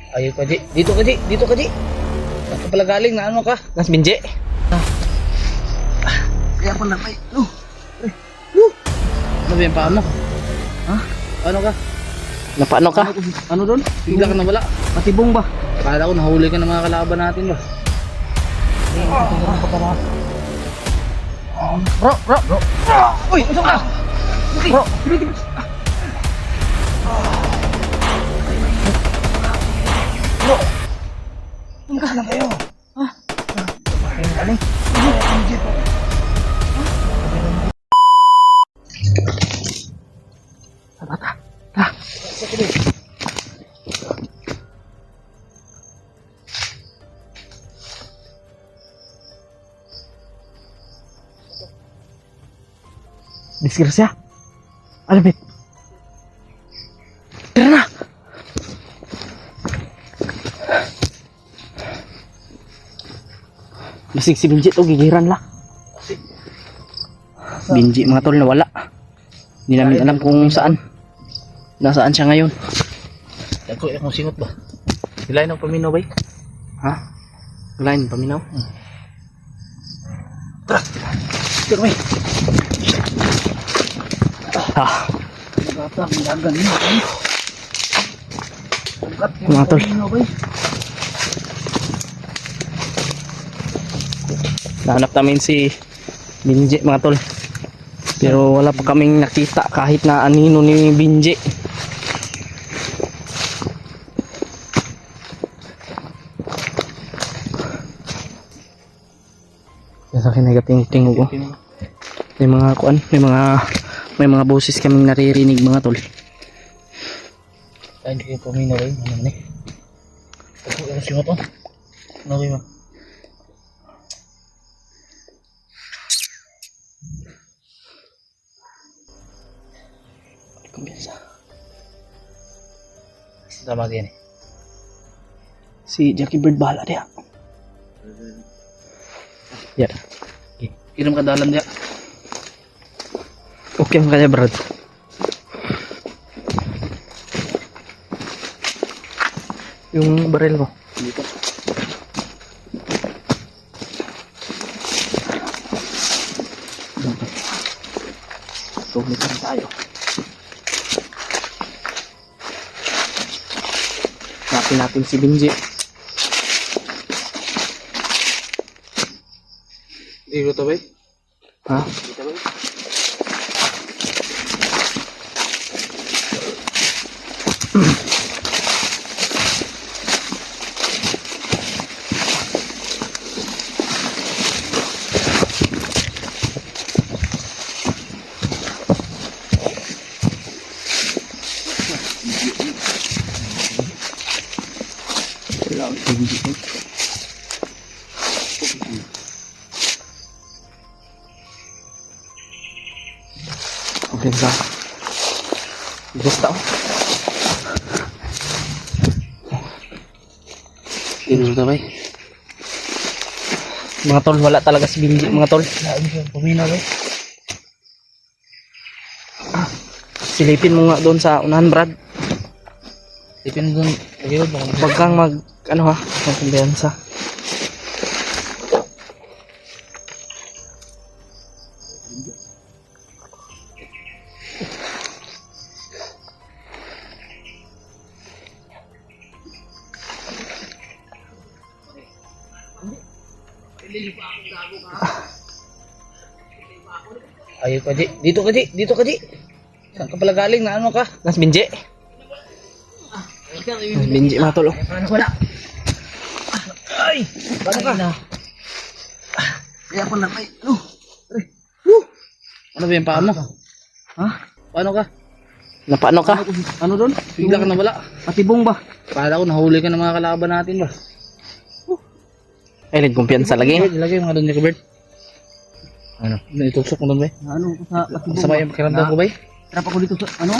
Ayaw ka, Ji. Dito ka, Ji. Dito ka, Ji. Saan ka pala galing? Na ano ka? Nas Binje. Kaya pa lang. Ay, no. Ano ba yung paano? Ha? Paano ka? Napaano ka? Ano doon? Bigla ka nawala. Patibong ba? Akala ko nahuli ka ng mga kalaban natin ba? Bro! Uy! Ano ka? Bro! Tingkas lang kayo. Ha? Ano? Bata! Disgrasya. Alabit. Tara na. Basig si Binji to, gigiran la. Binji mga tol nawala. Hindi namin alam kung saan. Nasaan siya ngayon? Ako, akong singot ba? Hilahin ang paminaw ba? Ha? Lain paminaw? Tara! Tara may! Ah, Bata, ang dagan niyo. mga tol. Nahanap namin si Binji mga tol. Pero wala pa kaming nakita kahit na anino ni Binji. Sa akin nagating-ting ko. May mga kuan, may mga boses kaming naririnig mga tol. Ay, hindi kayo paminaw ba? Ano na eh? Ako, akong singot oh. Ano ba yun? Kumpiyansa. Tama din eh. Si Jackie Bird bahala dia. Ya. Kirim ka dalam dia. Okay makanya Brad. Yung baril mo. Dito. Sumitan tayo. Hanapin natin si Binji. Dito to ba? Ha? Dito ba? Okay sa. Gusto. Dito to ba? Mga tol, wala talaga si Binji mga tol. Paminaw ba? Silipin mo nga doon sa unahan Brad. Tipin doon. Pagilod ba? Wag kang mag ano ha, kumpiyansa. Ayaw ka, Ji. Dito ka, Ji. Dito ka, Ji. Saan ka pala galing? Na ano ka? Nas Binji. Nas Binji mga tol. Paano wala? Ay! Paano ka? Kaya pa lang. Ay! Ano? Ano ba yung paa mo? Ha? Paano ka? Napaano ka? Ano doon? Bigla ka nawala. Patibong ba? Akala ko nahuli ka ng mga kalaban natin ba? Ay, nagkumpiyansa lagi. Ilagay mo nga doon, Jacobert. Ano? Itusok mo doon ba? Ano sa patibong? Kasama yung pakiramdam ko ba? Trap ako dito sa ano?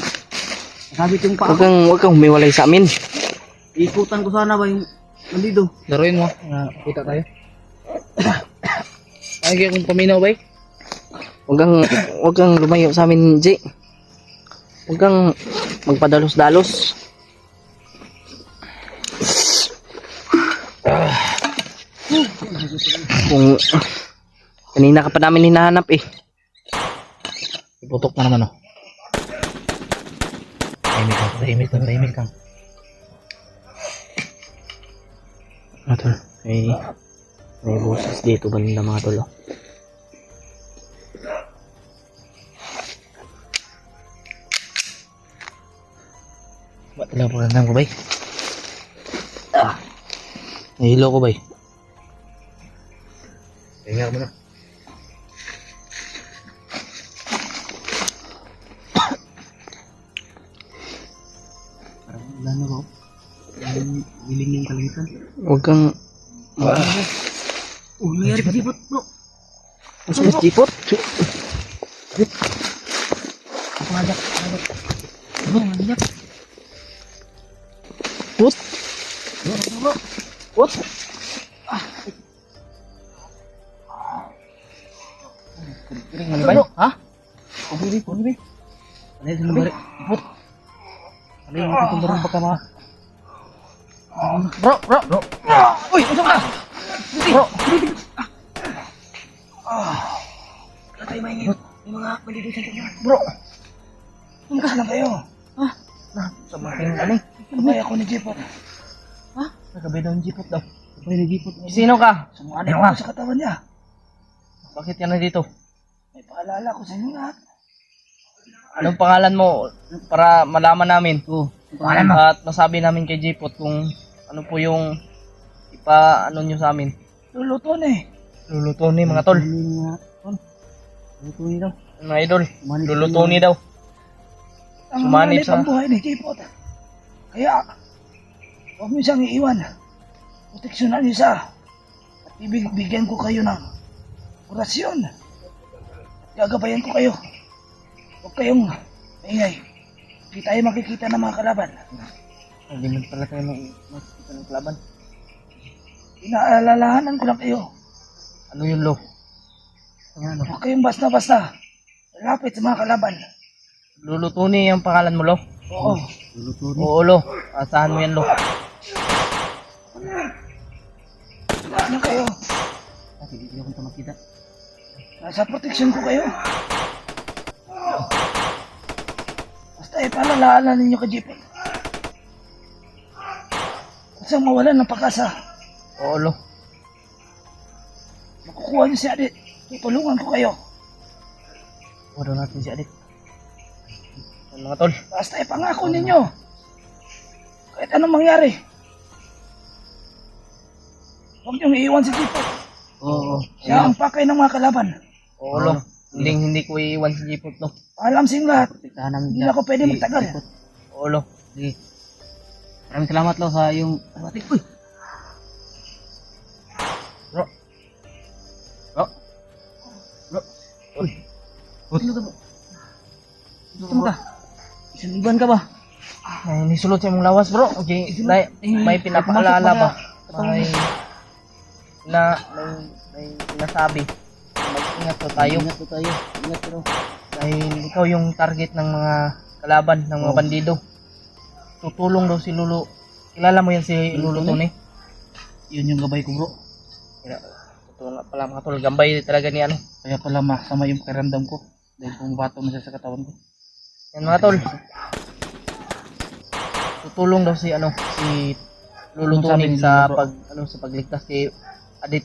Sabit yung paa. Wag kang humiwalay sa amin. Ikutan ko sana ba yung nandito? Laruin mo. Kita tayo. Ay, kaya kung paminaw ba? Wag kang lumayo sa amin, J. Wag kang magpadalos-dalos. Kung kanina ka pa namin hinahanap eh. Iputok na naman oh. Tahimik kang. Mga tol, may boses dito banda mga tol. Oh. Ba't talaga pagandang ko bay? Nahilo ko bay. Tingnan mo na. Parang wala na ba? Hiling yung kalangitan. Huwag kang Oh, nangyari ka dipot bro. mas jipot. Pangajak. Bro, nangyari. Put. Bro. Put. Kering mana bay? Ha? Pumili. Ano yung bari? Ipot. Ano yung tumbarong baka ma? Bro. Uy, usok na! Bro. Katay may ngayon. Yung mga malilisan kayo. Bro. Saan na kayo? Ha? Sama kayong ano? Sabay ako ni Jipot. Ha? Nagabay daw ni Jipot daw. Sabay ni Jipot. Sino ka? Sumuanay ako sa katawan niya. Bakit ka na dito? May paalala ko sa inyo lahat. Anong pangalan mo para malaman namin? Pangalan mo? At masabi namin kay Jipot kung ano po yung ipa-ano nyo sa amin. Luluto na eh. Luluto ni mga tol. Luluto niya daw. Mga idol. Luluto ni daw. Ang Sumanib mga sa- pambuhay ni Jipot. Kaya, huwag mo siyang iiwan. Proteksyonan niyo siya. At bigyan ko kayo ng orasyon. Gagabayan ko kayo. Huwag kayong maingay. Hindi tayo makikita ng mga kalaban. Hindi man pala tayo makikita ng kalaban. Inaalalahanan ko lang kayo. Ano yung lo? Huwag kayong basta-basta. Lapit sa mga kalaban. Luluto ni ang pangalan mo lo? Oo. Oo lo. Asahan mo yan lo. Ano kayo? Hindi ako makita. Nasa proteksyon ko kayo. Basta ipaalalahanan ninyo kay Jipot. Basta mawalan ng pag-asa. Oo lo. Makukuha niyo si Adit. Tutulungan ko kayo. Wala natin si Adit. Yan, mga tol. Basta ipangako ninyo. Kahit anong mangyari. Huwag niyong iiwan si Jipot. Oo. Siya ang pakay ng mga kalaban. Oo lo. Hindi ko iiwan si Jipot lo. Alam sing lahat. Hindi na ako pwede magtagal. Oo lo. Sige. Maraming salamat lo sa yung ating. Uy! Bro. Uy! Ano ka ba? Ano ka? Isang iban ka ba? Ay, nisulot sa mong lawas bro. Okay, may pinapaalala ba? May sinasabi. Mag-ingat po tayo. Ingat bro. Dahil ikaw yung target ng mga kalaban, ng mga bandido. Tutulong daw si Lulu. Kilala mo yan si Lulu Tony? Yun yung gabay ko bro. Totoo nga pala mga tol. Gambay talaga ni ano. Kaya pala masama yung pakiramdam ko. Dahil pumabato na siya sa katawan ko. Yan mga tol. Tutulong daw si ano, si Lulu Anong sabi Tony ni sa Lulu, bro? sa pagligtas kay Adit.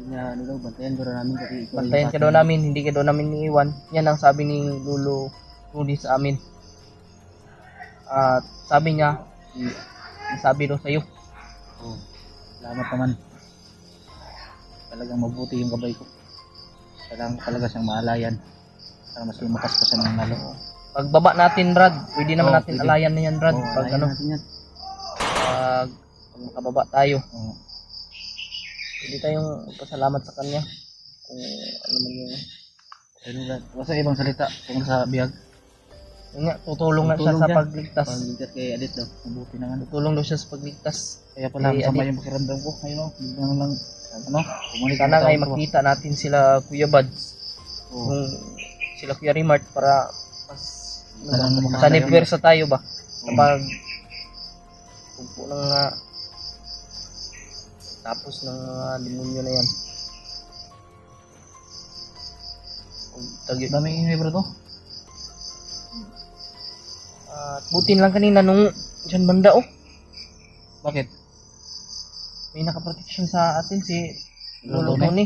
Na ano daw, bantayan ko namin kasi ikaw Bantayan ka daw namin, hindi ka daw namin iiwan. Yan ang sabi ni Lulu Tony sa amin. At sabi niya, sabi daw sa'yo. Oh, salamat naman. Talagang mabuti yung gabay ko. Kailangan ko talaga siyang maalayan. Para mas lumakas pa siya ng nalo. Pagbaba natin, Brad, pwede naman Oo, natin pwede. alayan na yan, Brad. Oo, Pag alayan ano, natin yan. pag makababa tayo, Oo. pwede tayong pasalamat sa kanya. Kung ano man yung, Pero basta ibang salita tungkol sa biyag. yun nga, tutulong na siya Tutulong sa siya. pagligtas. Pagligtas kay Adit daw. Mabuti naman. Tutulong daw siya sa pagligtas. Kaya pala Kay masama Adit. yung pakiramdam ko. Ayun o. Biglang lang. Ano? Bumalik Sana yung ngay katawan ko. makita natin sila Kuya Buds. Oo. Kung sila Kuya Rimart para mas Tanong mo sanib pwersa tayo ba kapag pagpo ng mga tapos ng mga demonyo na yan. Tagi. Daming ingay bro to. At butin lang kanina nung dyan banda oh. Bakit? May nakaprotection sa atin si Lolo Lolo Tony.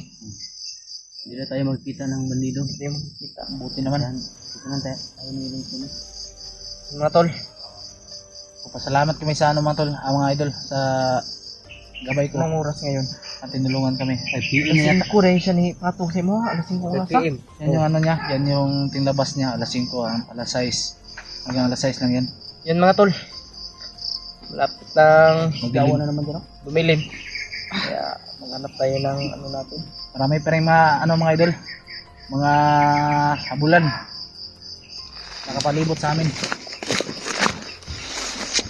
Hindi na tayo magkita ng bandido. Hindi mo makikita. Buti naman. Buti naman tayo. Ayaw nilong ko na. Mga tol, Pasalamat kami sa ano mga tol, mga idol, sa gabay ko. anong oras ngayon? At tinulungan kami. Ay, Alas 5 rin siya ni Pato sa mo, alas 5 oras ha? Yan yung ano niya, yan yung tinlabas niya, alas 5, alas 6. Hanggang alas 6 lang yan. Yan mga tol. Malapit ng Magdawa na naman dyan. dumilim. Kaya maghanap tayo ng ano natin. Marami pa rin mga idol, mga habulan. Nakapalibot sa amin.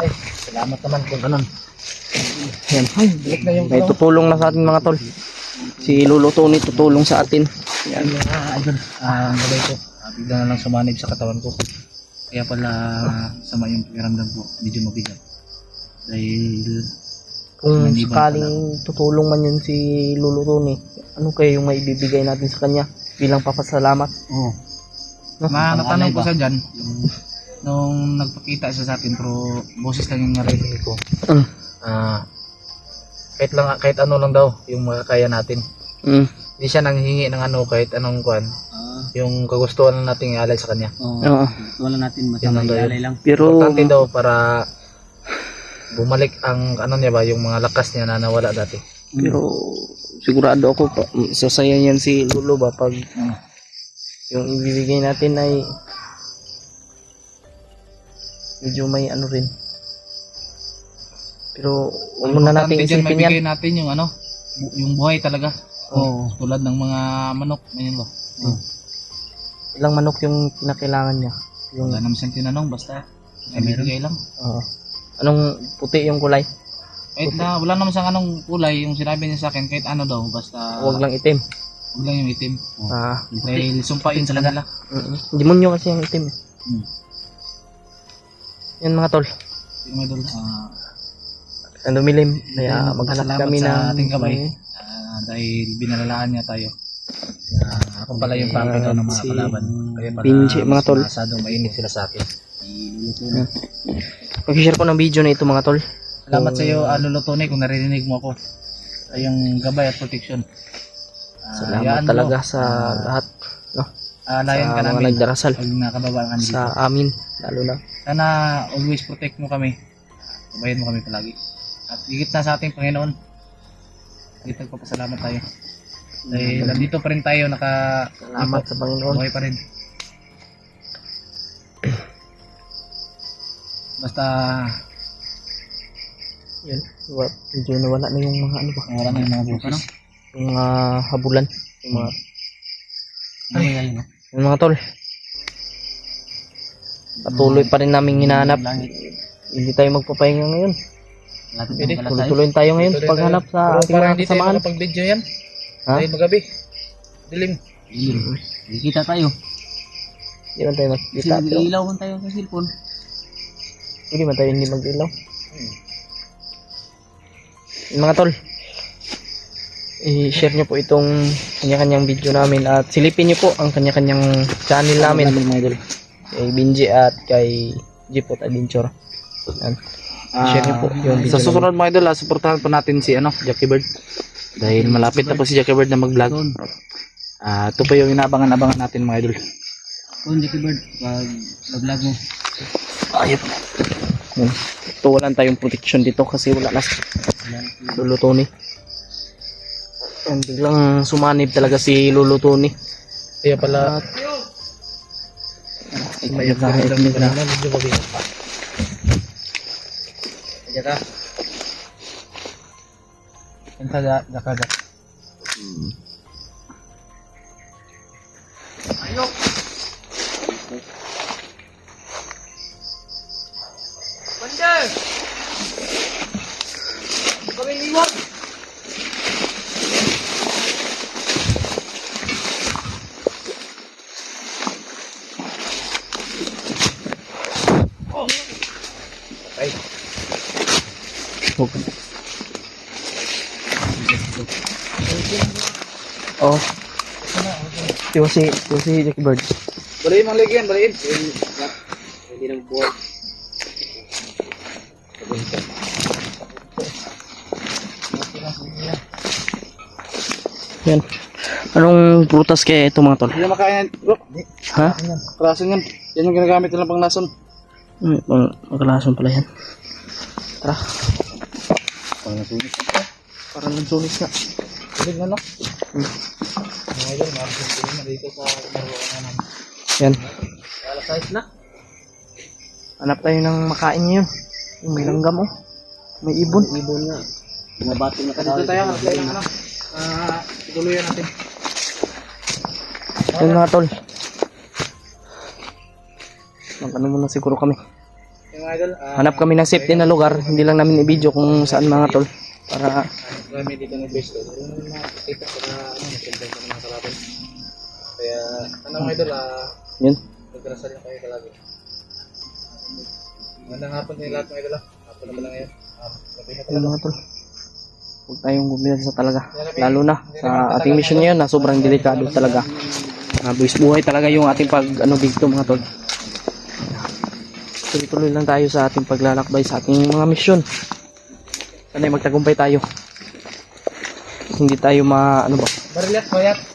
Ay, salamat naman kung ganun. Yan. Balik na yung May tutulong na sa atin mga tol. Si Lolo Tony tutulong sa atin. Yan. mga idol. Ang gabay ko, bigla na lang sumanib sa katawan ko. Kaya pala sama yung pakiramdam ko, medyo mabigat. Dahil Kung Hindi ba sakaling tutulong man yun si Lolo Tony, ano kayo yung maibibigay natin sa kanya bilang papasalamat? Oo. No? Natanong ko sa dyan, nung nagpakita siya sa atin, pero boses lang yung narinig ko. Mm. Kahit ano lang daw, yung kaya natin. Mm. Hindi siya nanghingi ng ano, kahit anong kuan. Yung kagustuhan lang natin ialay sa kanya. Oo. Wala natin Yan lang daw yun. lang. Pero Importante daw para bumalik ang ano niya ba, yung mga lakas niya na nawala dati. Pero sigurado ako pa, sasaya yan si Lolo ba pag yung ibibigay natin ay medyo may ano rin. Pero huwag muna natin Importante dyan, isipin yan. mabigay natin yung ano, yung buhay talaga. Oo. Tulad ng mga manok, ganyan ba? Ilang manok yung kinakailangan niya. Yung Wala naman siyang tinanong, basta ibigay lang. anong puti yung kulay? Kahit na wala naman siyang anong kulay, yung sinabi niya sa akin, kahit ano daw, basta Huwag lang itim. huwag lang yung itim. Dahil sumpa yun sa kanila. Demonyo kasi yung itim. Yan mga tol. Yung mga idol, Ang dumilim. Kaya Tayo maghanap magpasalamat kami sa ng ating gabay. Dahil binalalaan niya tayo. Ako pala yung papi daw ng mga Si kalaban. Kaya pala Pinji, mga tol. masyadong mainit sila sa akin. Mag-share ko ng video na ito mga tol. Salamat sa iyo, Lolo Tony, kung narinig mo ako. Sa iyong gabay at protection. Salamat hayaan mo, talaga sa lahat. No? layan Sa ka mga namin nagdarasal. pag nakababa ka dito. Sa amin. Lalo na. Sana always protect mo kami. Babayan mo kami palagi. At higit na sa ating Panginoon. Dito nagpapasalamat tayo. Dahil nandito pa rin tayo, Salamat sa Panginoon. buhay pa rin. Basta Yan. Medyo nawala na yung mga ano ba? wala na yung mga boses. Yung mga habulan. Yung mga, Ay, yung mga tol. Patuloy pa rin namin hinahanap. Hindi tayo magpapahinga ngayon. Pwede. Tuloy-tuloy tayo ngayon sa paghanap sa ating mga Hindi tayo kasamahan. makapag-video yan. Ha? Dahil magabi. Dilim. Kita tayo. Hindi man tayo Kasi magkita. Pero nag-iilaw man tayo sa cellphone. hindi man tayo hindi mag-ilaw. Yung mga tol, i-share nyo po itong kanya-kanyang video namin at silipin nyo po ang kanya-kanyang channel namin. Kay Binji at kay Jeepot Adventure. Yan. Share nyo po yung video Sa susunod mga idol, supportahan po natin si Jackie Bird. Dahil malapit na po si Jackie Bird na mag-vlog. Ito po yung inaabangan-abangan natin mga idol. Kung Jackie Bird, pag vlog mo. Ayun. Yan. Ito wala tayong protection dito kasi wala na si Lolo Tony. Yan, biglang sumanib talaga si Lolo Tony. Kaya pala, May kahit medyo mabigat pa. Kaya ka. Yan sa dakagat. Oh. Tiwa si Jackie Bird. Baliin ang ligyan, baliin. Hindi nang buwan. Yan. Anong prutas kaya ito mga tol? Hindi na makain yan, bro. Ha? Kalason yan. Yan yung ginagamit nila pang lason. Magkalason pala yan. Tara. Parang nagsunis na. Balik na, no? Mga idol, maraming na dito sa naruan naman. Yan. Alas 6 na. Hanap tayo ng makain ngayon. Yung may langgam oh. May ibon. Ibon nga. Nabato na Dito tayo, hanap tayo ng ano. Tuluyan natin. Yan mga tol. Ano muna siguro kami. Yung mga idol, Hanap kami ng safety na lugar. Hindi lang namin i-video kung saan mga tol. Para kami dito ng base doon. Yung mga kita para magandang sa mga kalaban. Kaya, ano mga idol, yun. magdarasal na kayo palagi. Magandang hapon sa lahat mga idol. Hapon na pala ngayon. Mabihat Yan mga tol. Huwag tayong bumiyasa talaga. Lalo na sa ating mission ngayon na sobrang delikado talaga. Buwis buhay talaga yung ating pag dito mga tol. Tuloy-tuloy lang tayo sa ating paglalakbay sa ating mga mission. Sana'y magtagumpay tayo. Hindi tayo Barilat, bayat.